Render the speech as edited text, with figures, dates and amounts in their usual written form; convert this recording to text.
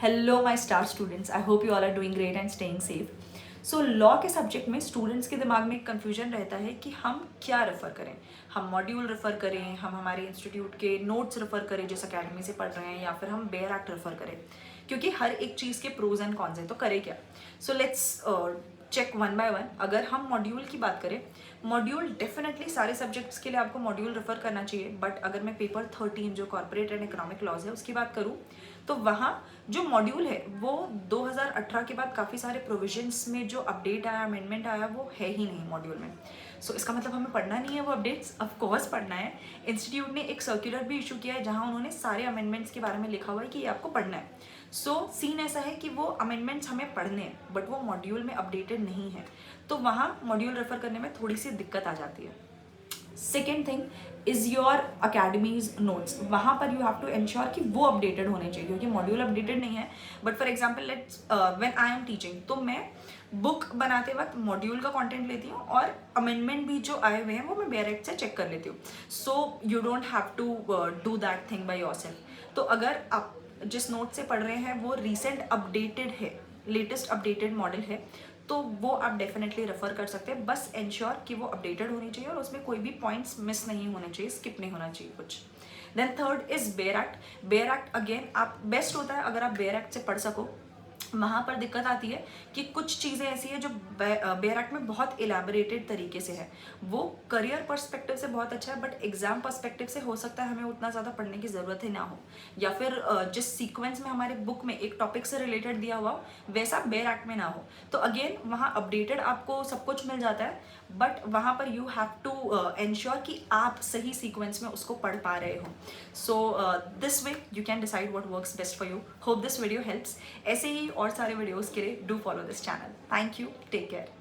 Hello my star students, I hope you all are doing great and staying safe. So law के subject में students के दिमाग में एक कन्फ्यूजन रहता है कि हम क्या रेफ़र करें। हम मॉड्यूल रेफ़र करें, हम हमारे इंस्टीट्यूट के नोट्स रेफ़र करें जिस अकेडमी से पढ़ रहे हैं, या फिर हम बेयर एक्ट रेफ़र करें, क्योंकि हर एक चीज़ के प्रोज एंड कॉन्स हैं। तो करें क्या? So let's check one by one. अगर हम मॉड्यूल की बात करें, मॉड्यूल डेफिनेटली सारे सब्जेक्ट्स के लिए आपको मॉड्यूल रेफर करना चाहिए। बट अगर मैं पेपर 13 जो कॉर्पोरेट एंड इकोनॉमिक लॉज है उसकी बात करूँ, तो वहाँ जो मॉड्यूल है वो 2018 के बाद काफ़ी सारे प्रोविजंस में जो अपडेट आया, अमेंडमेंट आया, वो है ही नहीं मॉड्यूल में। सो इसका मतलब हमें पढ़ना नहीं है वो अपडेट्स? ऑफ कोर्स पढ़ना है। इंस्टीट्यूट ने एक सर्कुलर भी इशू किया है जहाँ उन्होंने सारे अमेंडमेंट्स के बारे में लिखा हुआ है कि ये आपको पढ़ना है। सो सीन ऐसा है कि वो अमेंडमेंट्स हमें पढ़ने हैं बट वो मॉड्यूल में अपडेटेड नहीं है, तो वहाँ मॉड्यूल रेफर करने में थोड़ी सी दिक्कत आ जाती है। Second thing is your academies notes. वहाँ पर यू हैव टू इंश्योर कि वो अपडेटेड होने चाहिए, क्योंकि मॉड्यूल अपडेटेड नहीं है। But for example let's when I am teaching, तो मैं बुक बनाते वक्त मॉड्यूल का कंटेंट लेती हूँ और अमेंडमेंट भी जो आए हुए हैं वो मैं बेयर एक्ट से चेक कर लेती हूँ। So you don't have to do that thing by yourself. तो अगर आप जिस नोट से पढ़ रहे हैं वो रिसेंट अपडेटेड है, लेटेस्ट अपडेटेड मॉडल है, तो वो आप डेफिनेटली रेफर कर सकते हैं। बस इंश्योर कि वो अपडेटेड होनी चाहिए और उसमें कोई भी पॉइंट्स मिस नहीं होने चाहिए, स्किप नहीं होना चाहिए कुछ। Then third is bare act. Bare act again आप बेस्ट होता है अगर आप बेयर एक्ट से पढ़ सको। वहाँ पर दिक्कत आती है कि कुछ चीज़ें ऐसी है जो बेयर एक्ट में बहुत इलेबोरेटेड तरीके से है। वो करियर पर्सपेक्टिव से बहुत अच्छा है बट एग्जाम पर्सपेक्टिव से हो सकता है हमें उतना ज़्यादा पढ़ने की ज़रूरत ही ना हो, या फिर जिस सीक्वेंस में हमारे बुक में एक टॉपिक से रिलेटेड दिया हुआ हो वैसा बेयर एक्ट में ना हो। तो अगेन वहाँ अपडेटेड आपको सब कुछ मिल जाता है, बट वहाँ पर यू हैव टू इंश्योर कि आप सही सीक्वेंस में उसको पढ़ पा रहे हो। So this way you can decide what works best for you. Hope this video helps. ऐसे ही और सारे वीडियोस के लिए do follow this channel. Thank you, take care.